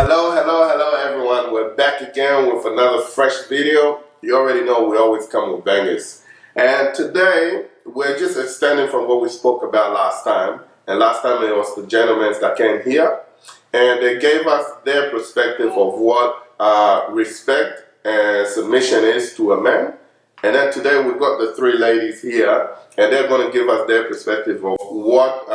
Hello everyone. We're back again with another fresh video. You already know we always come with bangers. And today we're just extending from what we spoke about last time. And last time it was the gentlemen that came here and they gave us their perspective of what respect and submission is to a man. And then today we've got the three ladies here and they're going to give us their perspective of what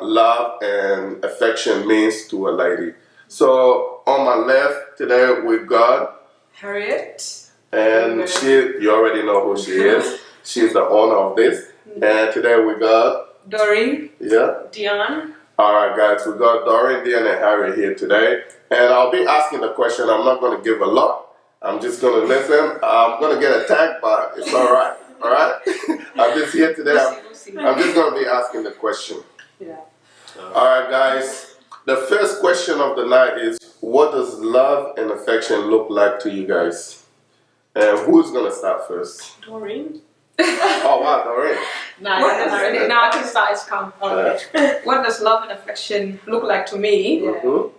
love and affection means to a lady. So on my left today we've got Harriet. And you already know who she is. She's the owner of this. And today we got Doreen. Yeah. Dion. Alright guys, we got Doreen, Dion and Harriet here today. And I'll be asking the question. I'm not going to give a lot. I'm just going to listen. I'm going to get attacked, but it's alright. Alright? I'm just here today. I'm just going to be asking the question. Yeah. Alright guys. The first question of the night is, what does love and affection look like to you guys? And who's going to start first? Doreen. Oh, wow, Doreen. Now I can start. It's come. Okay. What does love and affection look like to me? Mm-hmm.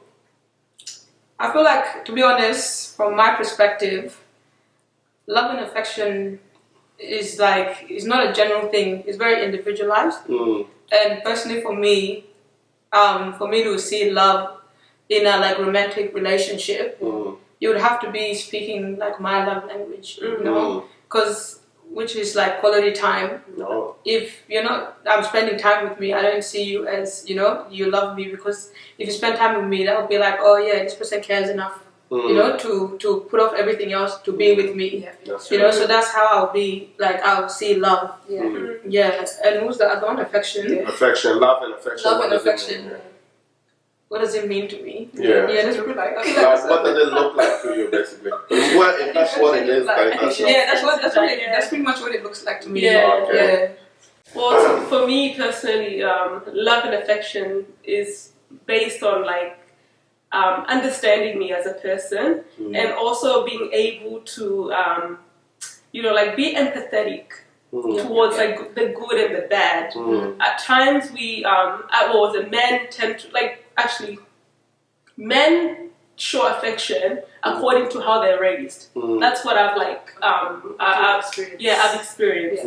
I feel like, to be honest, from my perspective, love and affection is not a general thing. It's very individualized. Mm. And personally for me to see love in a romantic relationship, you would have to be speaking my love language, you know, which is quality time. No. If you're not spending time with me, I don't see you as, you love me, because if you spend time with me, that would be like, oh yeah, this person cares enough, you know, to put off everything else to be with me. Yeah. So that's how I'll see love. Yeah. Yeah. And who's the other one? Affection. Yeah. Affection, love and affection. Love and affection. What does it mean to me? Yeah. Yeah, that's really what does it look like to you, basically? If that's what it is, that's pretty much what it looks like to me. Yeah. Okay. Yeah. Well, for me personally, love and affection is based on understanding me as a person, and also being able to be empathetic towards the good and the bad. At times men tend to men show affection according to how they're raised. That's what I've experienced.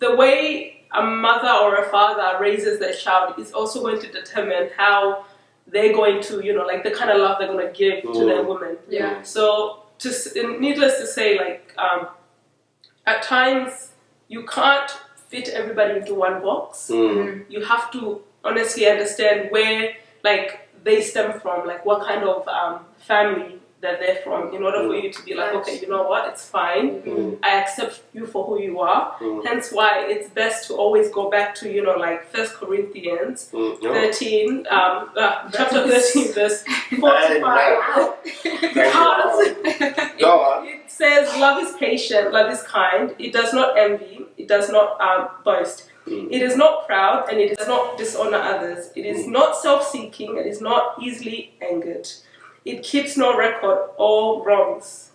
The way a mother or a father raises their child is also going to determine how they're going to, the kind of love they're going to give to their woman. Yeah. So, needless to say, at times you can't fit everybody into one box. You have to honestly understand where, they stem from, what kind of family that they're from, in order for you to be okay, you know what, it's fine. I accept you for who you are. Hence why it's best to always go back to, 1 Corinthians 13, chapter 13, verse 4 to 5. Because it says, love is patient, love is kind, it does not envy, it does not boast. It is not proud, and it does not dishonor others. It is not self-seeking, it is not easily angered. It keeps no record of wrongs.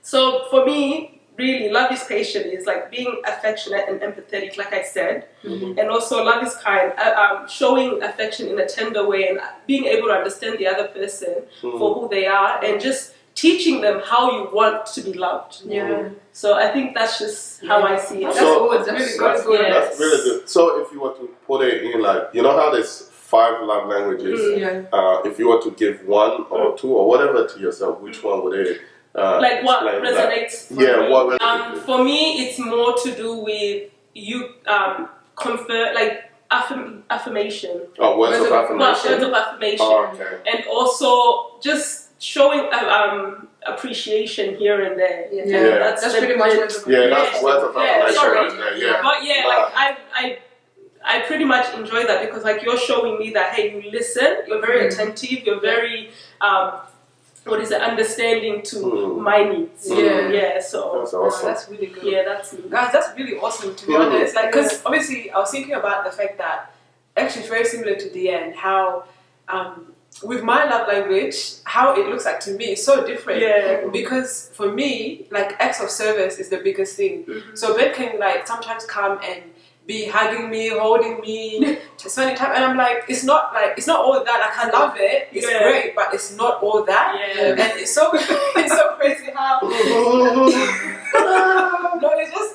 So for me, really, love is patient. It's being affectionate and empathetic, like I said. And also love is kind, showing affection in a tender way and being able to understand the other person for who they are, and just teaching them how you want to be loved. Yeah. So I think that's just how I see it. That's really good. That's really good. So if you were to put it in how there's 5 love languages, if you were to give 1 or 2 or whatever to yourself, which one would it what resonates what resonates? For me, it's more to do with you confer affirmation. Oh, words of affirmation. Words of affirmation. Oh, okay. And also just showing appreciation here and there. That's pretty much words of affirmation. That's words of affirmation right there. But I pretty much enjoy that, because you're showing me that, hey, you listen, you're very attentive, you're very understanding to my needs. So that's awesome. That's really good. Yeah, that's guys, that's really awesome, to be honest. Because obviously I was thinking about the fact that actually it's very similar to the end, how with my love language, how it looks like to me is so different. Yeah. Because for me, acts of service is the biggest thing. So Ben can sometimes come and be hugging me, holding me, spending time, and I'm like, it's not all that. Like I love it, it's great, but it's not all that. Yeah. And it's so crazy how no,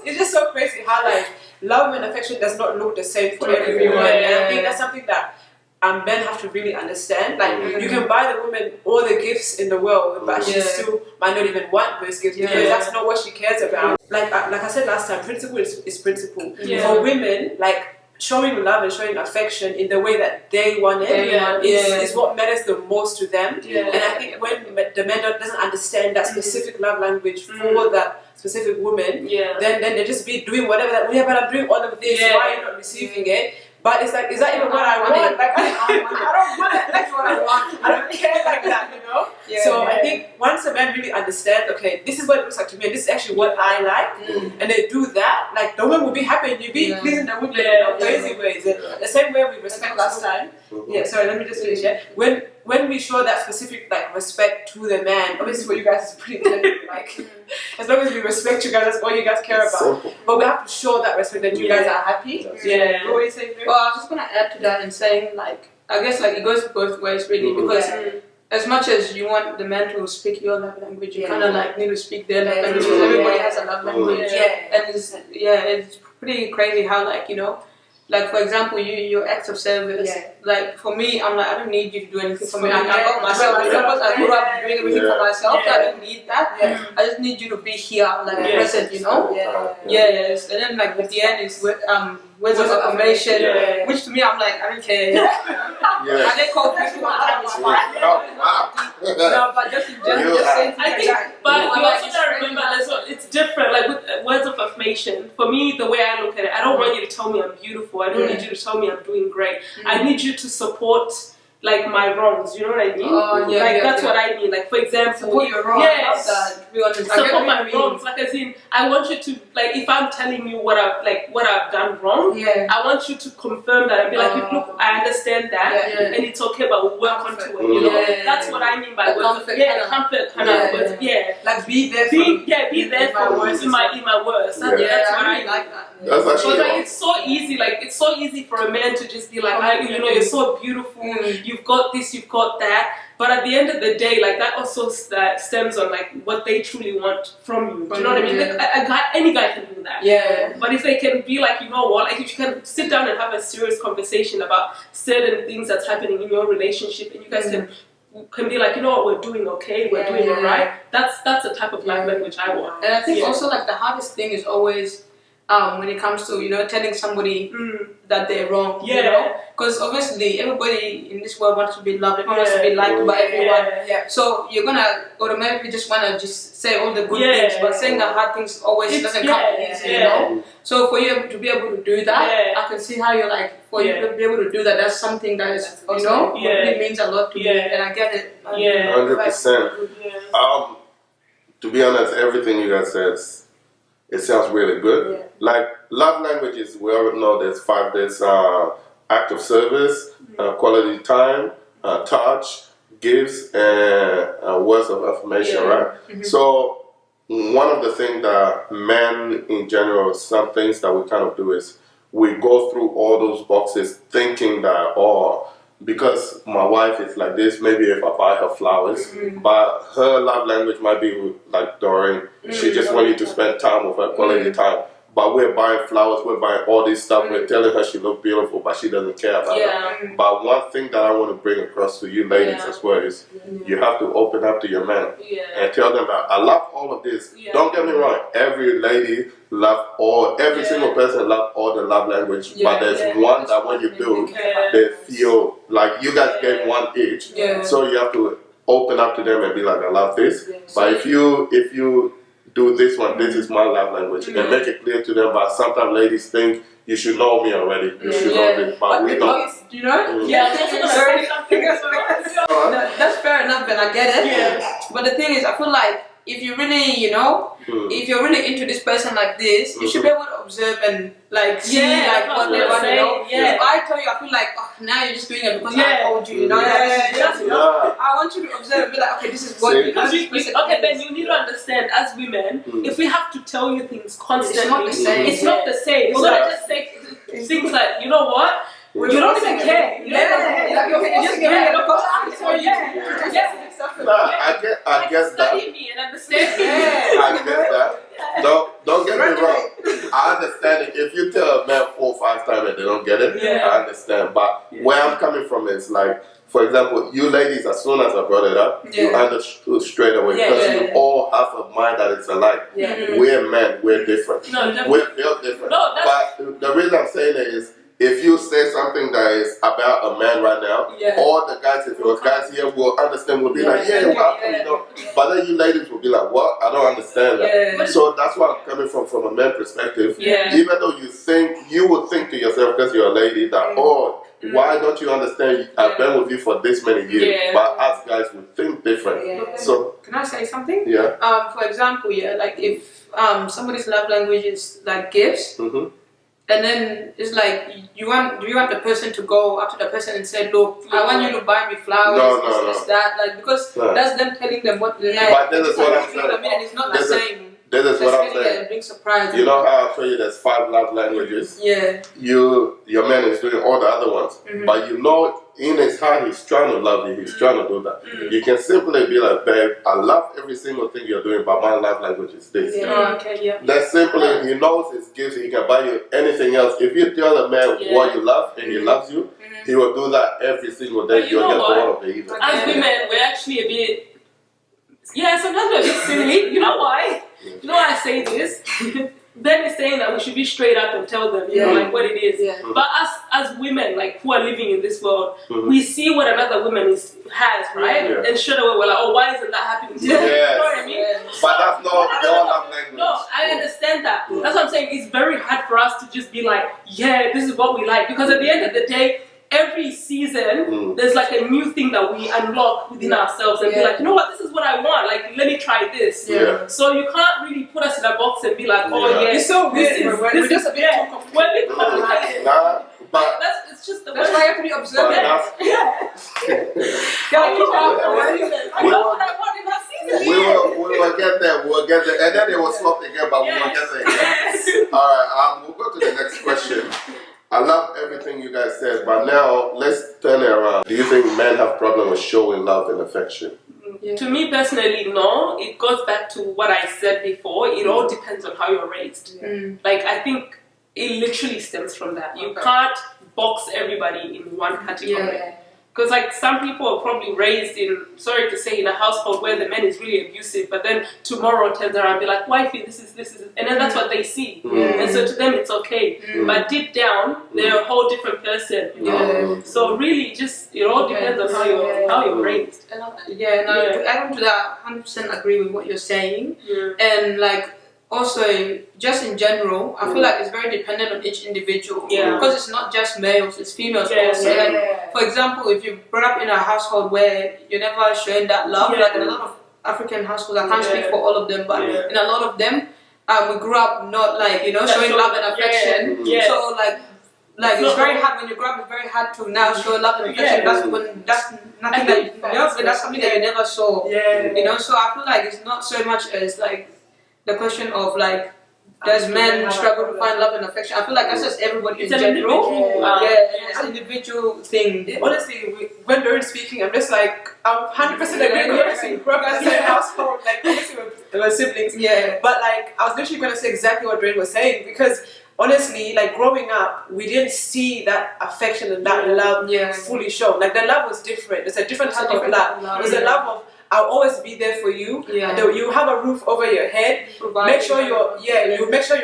it's just so crazy how like love and affection does not look the same for everyone. And I think that's something that men have to really understand. Like you can buy the woman all the gifts in the world, but she still might not even want those gifts because that's not what she cares about. Like I said last time, principle is principle. For women, like showing love and showing affection in the way that they want it is what matters the most to them. And I think when the man doesn't understand that specific love language for that specific woman, then they just be doing whatever that. Yeah, but I'm doing all of this. Why are you not receiving it? But it's like, is that even what I want? Like, I don't want it. That's what I want. I don't care like that, you know? So I think once a man really understands, okay, this is what it looks like to me, and this is actually what I like, and they do that, like, the woman will be happy, and you'll be pleasing the woman in crazy ways. The same way we respect last time. Sorry, let me just finish it. When we show that specific like respect to the man, obviously for you guys is pretty clear, like as long as we respect you guys, that's all you guys care about. But we have to show that respect that you guys are happy. What were you saying? Well, I was just gonna add to that and saying like I guess like it goes both ways really because as much as you want the man to speak your love language, you kind of like need to speak their love language because everybody has a love language. And it's pretty crazy how like like for example, your acts of service. Like for me, I'm like I don't need you to do anything for me. I got myself. Because I grew up doing everything for myself, so I don't need that. I just need you to be here, like present, Yes. And then like at the end is words of affirmation, which to me I'm like I don't care. And they call people all the time. It's fine. No, but just in general, just saying things like that. But you also gotta remember as well, it's different. Like with words of affirmation, for me, the way I look at it, I don't want you to tell me I'm beautiful. I don't need you to tell me I'm doing great. I need you to support like my wrongs, you know what I mean? That's what I mean. Like for example, support your wrongs. Support my wrongs. Like as in, I want you to like if I'm telling you what I've done wrong, I want you to confirm that and be like, look, I understand that, and it's okay, but we'll work on to it. You know, that's what I mean by words. Comfort kind of words. Like be there. Be there for words in my words. That's what I like that. That's actually like it's so easy. Like it's so easy for a man to just be like, you're so beautiful. You've got this, you've got that. But at the end of the day, like that also stems on like what they truly want from you. Do you know what I mean? Like, any guy can do that. But if they can be like, you know what? Like if you can sit down and have a serious conversation about certain things that's happening in your relationship, and you guys can be like, you know what? We're doing okay. We're doing alright. That's the type of love language I want. And I think also like the hardest thing is always when it comes to telling somebody that they're wrong, because obviously everybody in this world wants to be loved, everyone wants to be liked by everyone. So you're gonna automatically just wanna just say all the good things, but saying the hard things always doesn't come easy, So for you to be able to do that, I can see how you're like, for you to be able to do that, that's something that is really means a lot to me, and I get it. 100%. To be honest, everything you guys said, it sounds really good. Like love languages, we already know there's 5. There's act of service, quality time, touch, gifts, and words of affirmation, right? So one of the things that men in general, some things that we kind of do is we go through all those boxes thinking that, because my wife is like this, maybe if I buy her flowers, but her love language might be like Doreen. She just wants you to spend time with her, quality time. But we're buying flowers, we're buying all this stuff, we're telling her she looks beautiful, but she doesn't care about that. But one thing that I want to bring across to you ladies as well is you have to open up to your man and tell them that I love all of this. Don't get me wrong, every lady every single person love all the love language, but there's one that when you do, they feel like you guys gave one each. So you have to open up to them and be like, I love this. But if you do this one, this is my love language, and make it clear to them. But sometimes ladies think you should know me already. You should know this, but we don't. You know? That's fair enough, and I get it. But the thing is, I feel like if you really, if you're really into this person like this, you should be able to observe and like see like what they want to know. If I tell you, I feel like, now you're just doing it because I told you, I want you to observe and be like, okay, this is what okay, Ben, you need to understand, as women, if we have to tell you things constantly, it's not the same. We're gonna just say, thinks that, you know what? We're You don't forcing even it. care. You don't even care. Yeah, you're forcing it. Yeah, You're forcing it. so yeah. No, I guess that. Study me and understand me. I get that. Don't get me wrong. I understand it. If you tell a man 4 or 5 times and they don't get it, Yeah. I understand. But where I'm coming from is like, for example, you ladies, as soon as I brought it up, you understood straight away Yeah, because yeah, you all have a mind that is alike. Yeah. We're men, we're different. No, definitely. We're built different. No, that's- But the reason I'm saying it is, if you say something that is about a man right now, all the guys, if it was guys here, will understand, will be like, yeah, well, you know. But then you ladies will be like, what? I don't understand that. Yeah. So that's where I'm coming from a man perspective. Yeah. Even though you would think to yourself, because you're a lady, that, why don't you understand? I've been with you for this many years. Yeah. But us guys would think different. So, Can I say something? yeah. For example, like if somebody's love language is like gifts, Mm-hmm. and then it's like do you want the person to go up to the person and say, look, I want you to buy me flowers, this, that, like, because that's them telling them what they like. But this is what I'm You know what I mean? And it's not the same. This is what I'm saying. A big surprise. You know how I told you there's 5 love languages? Yeah. Your man is doing all the other ones. But you know in his heart he's trying to love you, he's trying to do that. You can simply be like, babe, I love every single thing you're doing, but my love language is this. That's simply, he knows his gifts, he can buy you anything else. If you tell a man what you love and he loves you, he will do that every single day. But you You'll know get what? bored of it either. As women, we're actually a bit. Yeah, sometimes we're a bit silly. You know why? You know why I say this? Ben is saying that we should be straight up and tell them, you know, like what it is. But us as women, like who are living in this world, we see what another woman has, right? And straight away we're like, oh, why isn't that happening to you? You know what I mean? But that's not your love language. No, I understand that. That's what I'm saying. It's very hard for us to just be like, yeah, this is what we like. Because at the end of the day, every season, there's like a new thing that we unlock within ourselves and be like, you know what, this is what I want. Like, let me try this. So you can't really put us in a box and be like, oh yeah, It's so weird. We're just a bit too complicated. We're a bit complicated. Nah, but It's just the That's way. why you have to be observant. I know what I want in that season. we will get there, we'll get there. And then it will stop again, but we will get there again. Alright, we'll go to the next question. I love everything you guys said, but now let's turn it around. Do you think men have problem with showing love and affection? To me personally, no. It goes back to what I said before. It all depends on how you're raised. Like, I think it literally stems from that. You can't box everybody in one category. Because like some people are probably raised in, sorry to say, in a household where the man is really abusive, but then tomorrow turns around and be like, wifey, this is, and then that's what they see. And so to them it's okay. But deep down, they're a whole different person. You know? So really just, it all depends on how you're raised. I don't do that. 100% agree with what you're saying. And like, also, just in general, I feel like it's very dependent on each individual. Because it's not just males, it's females also. Like, for example, if you're brought up in a household where you're never showing that love, like in a lot of African households, I can't speak for all of them, but in a lot of them, we grew up not like, you know, showing love and affection. So like it's very hard when you grow up. It's very hard to now show love and affection. That's nothing that you know, but that's something that you never saw. You know, so I feel like it's not so much as like the question of like, does men struggle to find love and affection? I feel like that's just everybody in general. It's an individual thing. Honestly, when Doreen's speaking, I'm just like, I'm 100% agree with you. Grew up in the same household, like obviously we're siblings. But like, I was literally going to say exactly what Doreen was saying, because honestly, like growing up, we didn't see that affection and that love fully shown. Like the love was different. It's a different type of love. It was a love of, I'll always be there for you. You have a roof over your head. Make sure you make sure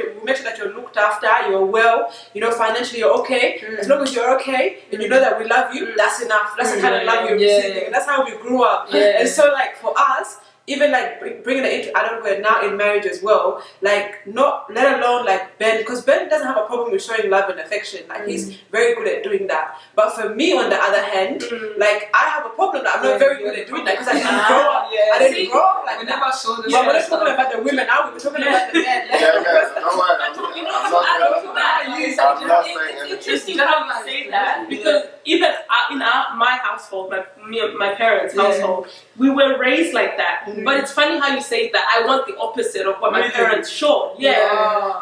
that you're looked after. You're well. You know, financially you're okay. As long as you're okay, and you know that we love you, that's enough. That's the kind of love you're receiving. And that's how we grew up. And so, like for us, even like bringing it into adulthood now in marriage as well, like not let alone like Ben, because Ben doesn't have a problem with showing love and affection. Like he's very good at doing that. But for me, on the other hand, like I have a problem that I'm not very good at doing that because I didn't grow up. I didn't grow up like We that. never saw this. But we're not talking about the women now. We're talking about the men. I'm not saying It's interesting how you say that, because even in my household, like me and my parents' household, we were raised like that. But it's funny how you say that. I want the opposite of what my parents showed.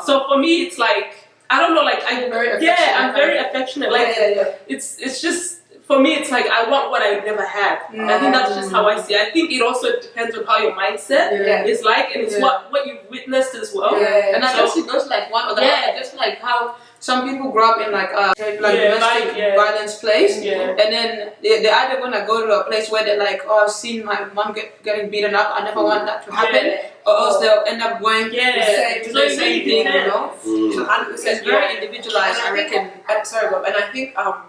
So for me, it's like I don't know, like Very affectionate. yeah, I'm very affectionate. Like yeah. it's just for me, it's like I want what I never had. I think that's just how I see it. I think it also depends on how your mindset is like, and it's what you've witnessed as well. And I guess it goes like one or the other, just like how some people grow up in like domestic violence place, and then they're either gonna go to a place where they're like, oh, I've seen my mom getting beaten up, I never want that to happen, or else they'll end up going to the same thing, you know. So 100%, It's very individualized, I reckon. Sorry, Bob, and I think I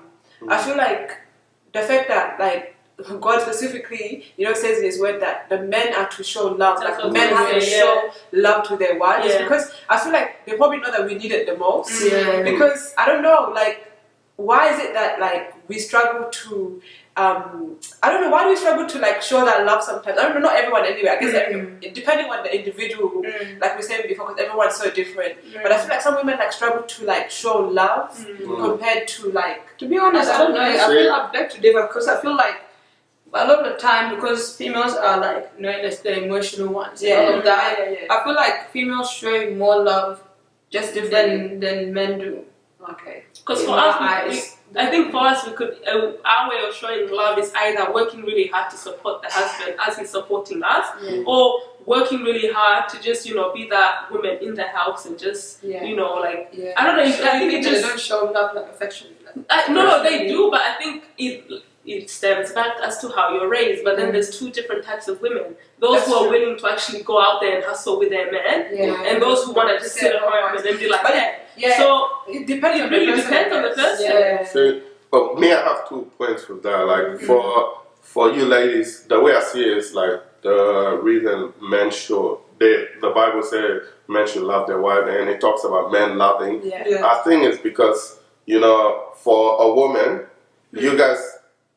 feel like the fact that like God specifically, says in His word that the men are to show love, like men have to show love to their wives, because I feel like they probably know that we need it the most. Because I don't know, like, why is it that like we struggle to I don't know, why do we struggle to like show that love sometimes? I don't know, not everyone anyway. I guess depending on the individual, like we said before, because everyone's so different. But I feel like some women like struggle to like show love compared to like. To be honest, I don't know. I feel I beg to differ because I feel like a lot of the time, because females are like the emotional ones, all of that. I feel like females show more love Just different than men do. Okay. Because for us, I think for us, we could our way of showing love is either working really hard to support the husband as he's supporting us, or working really hard to just be that woman in the house and just I don't know. I think it just they don't show love like affection. No, they do, but I think it stems back as to how you're raised. But then there's two different types of women: those who are willing to actually go out there and hustle with their men, and those who want to just sit at home and then be like, So it depends on really the person. depends on the person. So, but me, I have 2 points with that. Like for you ladies, the way I see it is like the reason men show. The Bible says men should love their wife, and it talks about men loving. I think it's because for a woman, you guys,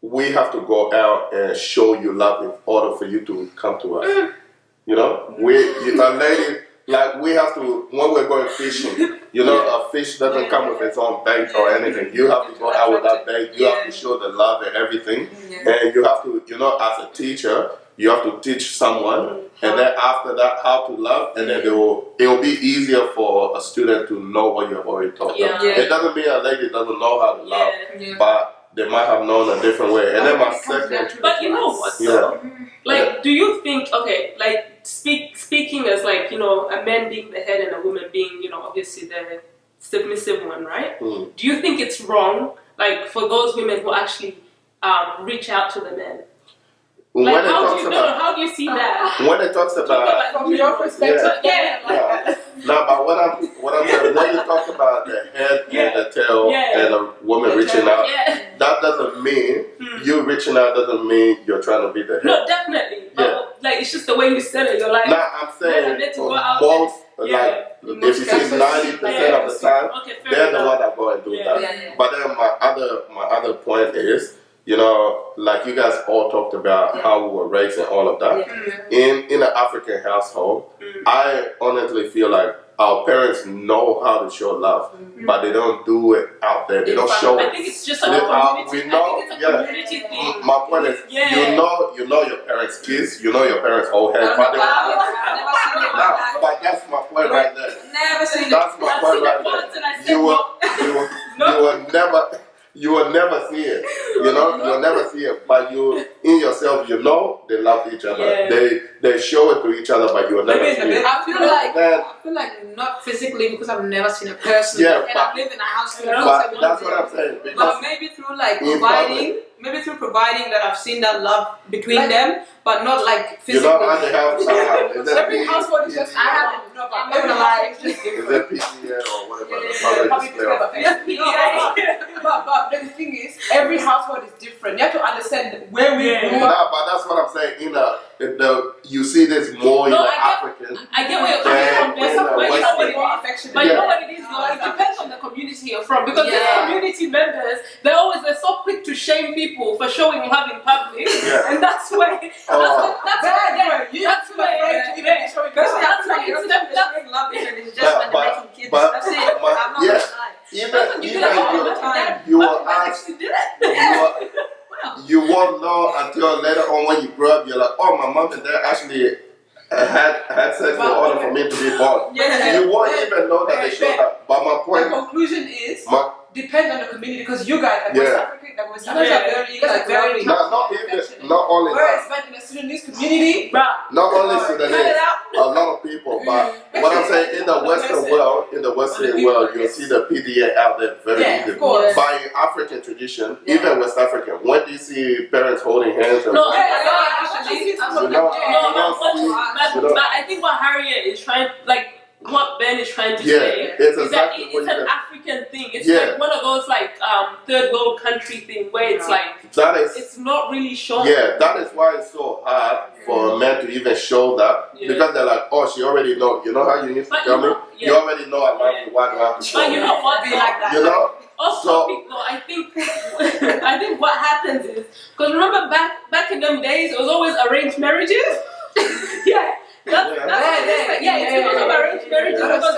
we have to go out and show you love in order for you to come to us. A lady, like we have to, when we're going fishing, a fish doesn't come with its own bait or anything. You have to go out with that bait. You have to show the love and everything. And you have to, as a teacher, you have to teach someone. And then after that, how to love. And then it will be easier for a student to know what you have already taught them. It doesn't mean a lady doesn't know how to love, but they might have known a different way. And then my second... But you know what? Like, do you think, speaking as like, a man being the head and a woman being, obviously the submissive one, right? Do you think it's wrong, like, for those women who actually reach out to the men? Like, how do you see that? When it talks about... From your perspective, No, but what I'm saying, when you talk about the head and the tail and a woman reaching out, that doesn't mean you reaching out doesn't mean you're trying to be the head. No, definitely. But, like, it's just the way you said it. You're like, I'm saying both, like, if you see 90% of the time, they're the one that go and do that. But then my other point is, like you guys all talked about how we were raised and all of that. In an African household, I honestly feel like our parents know how to show love, but they don't do it out there. They don't show it. I think it's just a community. Community thing. My point is, you know your parents' kids, you know your parents' whole head, but that's my point right there. Never seen That's my point right there. You will never see it. You'll never see it. But you, in yourself, they love each other. They show it to each other, but you will never see it. I feel like not physically because I've never seen a person. And I live in a house. But that's what I'm saying. But maybe through like providing that I've seen that love between them, but not like physically. Every household is just. I'm not gonna lie. Is it PCA or whatever? But the thing is, every household is different. You have to understand where we grew up. No, but that's what I'm saying. You see this more in the African. I get where you're coming from. But you know what it is, though? It depends on the community you're from. Because the community members, they're so quick to shame people for showing love in public. And that's where showing love is just when they're making kids. That's it. I'm not gonna lie. You will ask. You won't know until later on when you grow up. You're like, oh, my mom and dad actually had sex in order for me to be born. You won't even know that they showed up. but my The point, conclusion is my, depends on the community because you guys, like Yeah. West African, like West You guys African, are very, you guys are like, very loving. not even, not only that, Whereas but in the Sudanese community, Bruh. not only cut it Sudanese, out. a lot of people, but what I'm saying in the Western world, you'll see the PDA out there very Yeah, easily. of course. By African tradition, Yeah. even West African, when do you see parents holding hands? And No, Yeah, actually, You know, No, you don't but I think what Harriet is trying, like what Ben is trying to Yeah, say, it's is that exactly it's what an you African thing. It's Yeah. like one of those like third world country thing where it's like that is. it's not really shown. Yeah, that is why it's so hard for a man to even show that Yeah. because they're like, oh, she already know. You know how you used to But tell you me? know- You yeah. already know I love you. Why do I have to show? But you know what? Be like that. You know? Off So- topic though, I think I think what happens is because remember back in them days it was always arranged marriages. yeah. That's Yeah. it's because of arranged marriages Yeah. because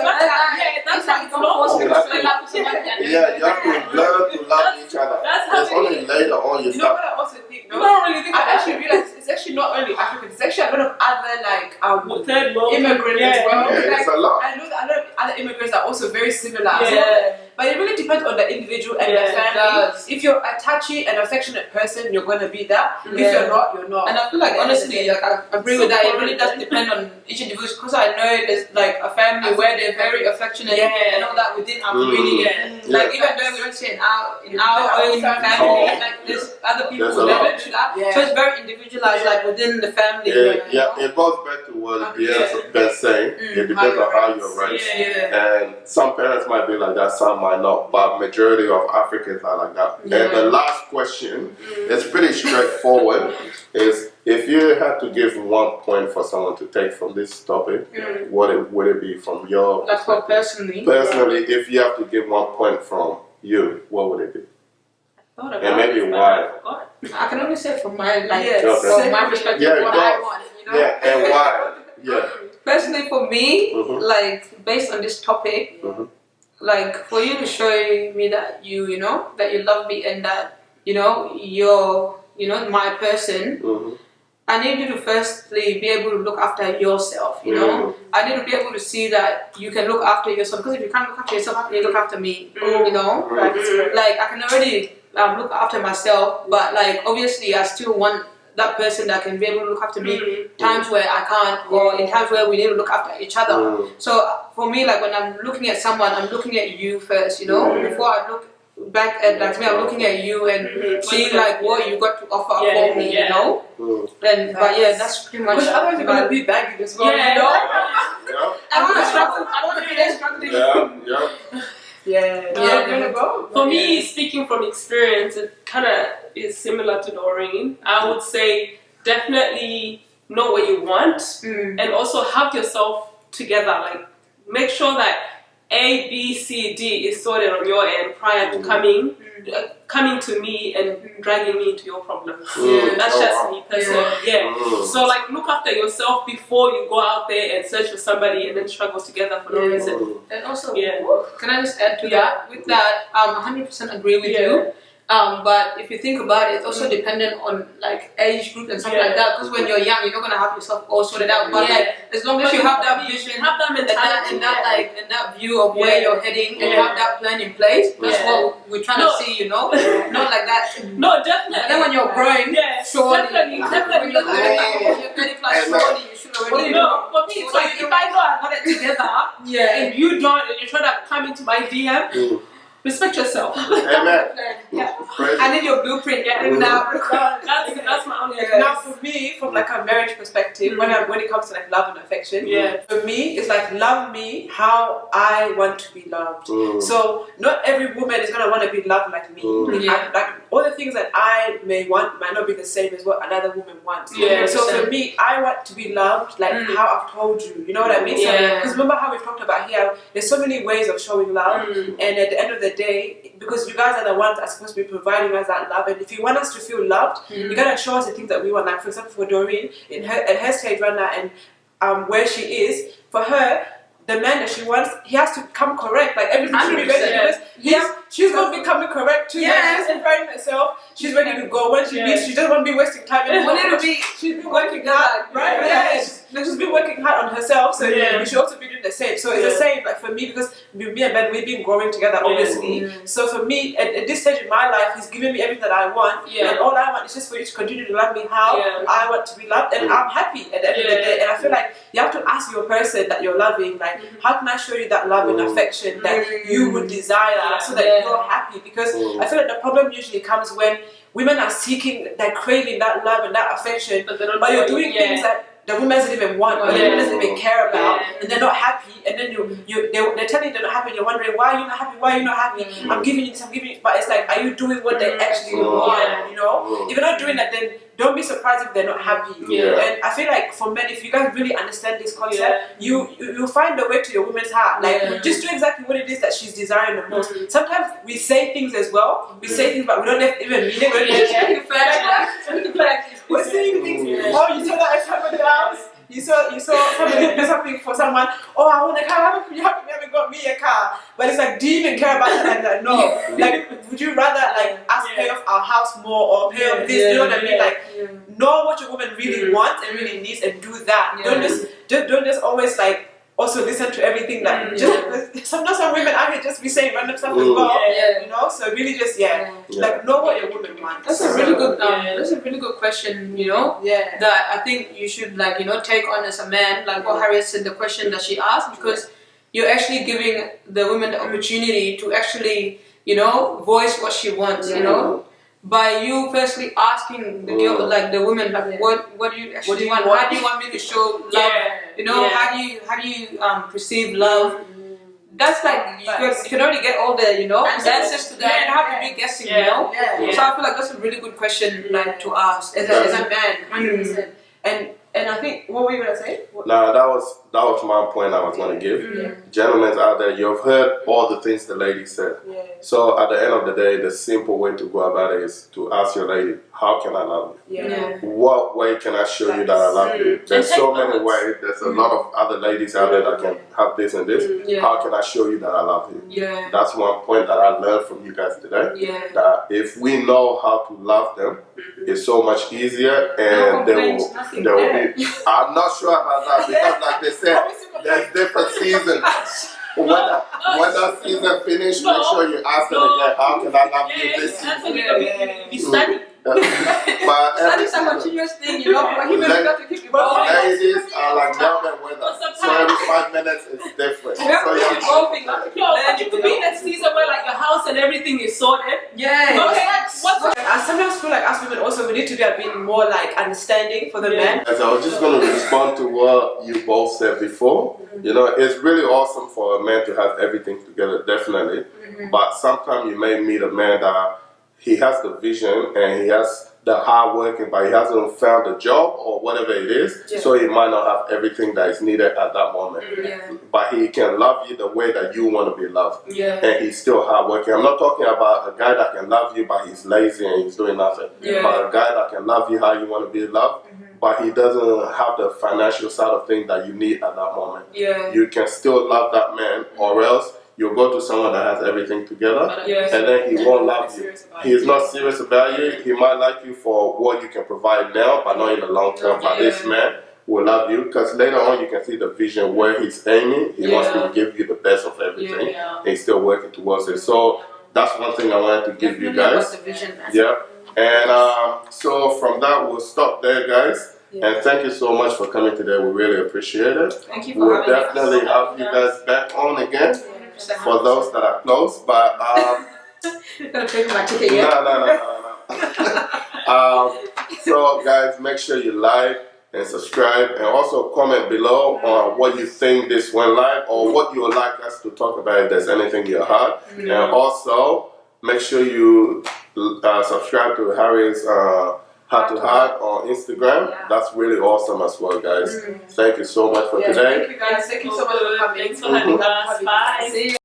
that's how it's normal. You have to- Yeah, you have to learn to love each other. That's how It's it only is. later on you You know start. what I also think? People don't really think I about actually realized it's actually not only Africans, it's actually a lot of other like third world immigrants as well. Yeah, Like, it's a lot. I know that a lot of other immigrants are also very similar. Yeah. So, but it really depends on the individual and Yeah, the it family. does. If you're a touchy and affectionate person, you're gonna be that. If Yeah. you're not, you're not. And I feel like honestly, like I agree with that. It really does depend on each individual because I know there's like a family where they're very affectionate Yeah. and all that within our Mm. community. Yeah. Like even though we don't say in our own family, Oh. like there's other people There's a that lot. don't do that. Yeah. So it's very individualized, like within the family. Yeah, it goes back to what Diane's been saying. It depends on how you're raised. Yeah. And some parents might be like that, some might not, but majority of Africans are like that. And the last question is pretty straightforward. Is if you had to give 1 point for someone to take from this topic, what would it be from your That's for personally. personally? If you have to give 1 point from you, what would it be? Thought about And maybe it, but why? I forgot. I can only say from my like Yes. Okay. from my perspective Yeah, what go. I want. You know? Yeah, and why? Yeah. Personally, for me, Mhm. like based on this topic, Mhm. like for you to show me that you know that you love me and that you're my person, Mhm. I need you to firstly be able to look after yourself. You know, I need to be able to see that you can look after yourself because if you can't look after yourself, how can you look after me? You know, like I can already look after myself, but like obviously I still want that person that can be able to look after me times where I can't or in times where we need to look after each other. So for me, like when I'm looking at someone, I'm looking at you first, before I look back at like me, I'm looking at you and seeing like what you got to offer for me, you know. And but yeah, that's pretty much. Because otherwise you're gonna be bagging as well. Yeah. You know? Yeah. I don't want to struggle. I don't want to be there struggling. Yeah. Yeah. Gonna go. For me, speaking from experience, it kind of is similar to Doreen. I would say definitely know what you want and also have yourself together. Like, make sure that A, B, C, D is sorted on your end prior to coming to me and dragging me into your problems. That's just me personally. So like look after yourself before you go out there and search for somebody and then struggle together for no reason. And also, Yeah. can I just add to that? With that, 100% agree with you. But if you think about it, it's also dependent on like age group and stuff like that. Because when you're young, you're not gonna have yourself all sorted out. But like as long as you have that vision, have that mentality, and that view of where you're heading, and you have that plan in place, that's what we're trying to see. Not like that. No, definitely. And then when you're growing, surely, definitely. When you're 30 plus, surely you should already know. For me, it's like if I know I got it together, and you don't, and you're trying to come into my DM. Respect yourself. Amen. I need your blueprint. That's my only advice. Now for me, from like a marriage perspective, when it comes to like love and affection, for me it's like love me how I want to be loved. So not every woman is gonna want to be loved like me. Like all the things that I may want might not be the same as what another woman wants. So for me, I want to be loved like how I've told you. You know what I mean? Because remember how we've talked about here, there's so many ways of showing love, and at the end of the day, because you guys are the ones that are supposed to be providing us that love, and if you want us to feel loved, you gotta show us the things that we want. Like for example, for Doreen, at her stage right now, and where she is, for her, the man that she wants, he has to come correct. Like everything should be ready because she's gonna be coming correct too. She's preparing herself. She's ready to go. When she leaves, she doesn't want to be wasting time anymore. She's been working hard, right? Yes. she's been working hard on herself, so Yeah. we should also be doing the same. So it's the same, like for me, because me and Ben, we've been growing together, obviously. So for me, at this stage in my life, he's giving me everything that I want, and all I want is just for you to continue to love me how I want to be loved, and I'm happy at the end of the day. And I feel like you have to ask your person that you're loving, like, how can I show you that love and affection that you would desire, so that you're happy? Because I feel like the problem usually comes when women are seeking, they're craving that love and that affection, but you're doing things that the woman doesn't even want, or the woman doesn't even care about, and they're not happy, and then they're telling you they're not happy, and you're wondering, why are you not happy, why are you not happy? I'm giving you this, I'm giving you, but it's like, are you doing what they actually want, you know? If you're not doing that, then don't be surprised if they're not happy. And I feel like for men, if you guys really understand this concept, you find a way to your woman's heart. Like, just do exactly what it is that she's desiring the most. Sometimes we say things as well. We say things, but we don't even mean it. We're saying things. Oh, you saw that at somebody else. You saw somebody do something for someone. Oh, I want a car. You haven't got me a car. But it's like, do you even care about something like that? No. Like, would you rather like us pay off our house more or pay off this? You know what I mean? Like, know what your woman really wants and really needs and do that. Don't just always like also listen to everything that sometimes some women out here just be saying random stuff as well. You know, so really just like know what your woman wants. That's a really good that's a really good question, you know. That I think you should like, you know, take on as a man, like what Harriet said, the question that she asked, because you're actually giving the woman the opportunity to actually, you know, voice what she wants, you know. By you firstly asking the girl, like the woman, like what do you actually want? How do you want me to show love? You know, how do you perceive love? That's like you can already get all the, you know, answers to that. You don't have to be guessing, you know. So I feel like that's a really good question, like to ask as a man, 100%. And I think, what were you gonna say? No, that was my point I was gonna give. Gentlemen out there, you've heard all the things the lady said. So at the end of the day, the simple way to go about it is to ask your lady, how can I love you? What way can I show you that I love you? There's so many ways. There's a lot of other ladies out there that can have this and this. How can I show you that I love you? That's one point that I learned from you guys today. That if we know how to love them, it's so much easier, and they will be. I'm not sure about that, because like they said, there's different seasons. When that season finish, make sure you ask them again, how can I love you this season? We study. But Study's a continuous thing, you know. But he got to keep evolving. ladies are like Melbourne weather, so every 5 minutes it's different. We have to keep evolving. You could be in that season where like your house and everything is sorted. I sometimes feel like us women also, we need to be a bit more like understanding for the men. As I was just going to respond to what you both said before, you know, it's really awesome for a man to have everything together, definitely. But sometimes you may meet a man that he has the vision and he has the hard working, but he hasn't found a job or whatever it is, so he might not have everything that is needed at that moment. But he can love you the way that you want to be loved, and he's still hard working. I'm not talking about a guy that can love you but he's lazy and he's doing nothing, but a guy that can love you how you want to be loved, but he doesn't have the financial side of things that you need at that moment. You can still love that man, or else you'll go to someone that has everything together, and then he won't love you. He's not serious about you. He might like you for what you can provide now, but not in the long term. But this man will love you, because later on you can see the vision where he's aiming. He wants to give you the best of everything, and he's still working towards it. So that's one thing I wanted to give you guys. And so from that, we'll stop there, guys. And thank you so much for coming today. We really appreciate it. Thank you for We'll definitely have you guys back on again. For those that are close, but you're gonna pay for my ticket yet? No. So guys, make sure you like and subscribe, and also comment below on what you think this went like, or what you would like us to talk about if there's anything you heard. And also make sure you subscribe to Harry's Heart to Heart on Instagram. That's really awesome as well, guys. Thank you so much for today. Thank you guys. Thank you so much for coming. Thanks for having us. Bye. See you.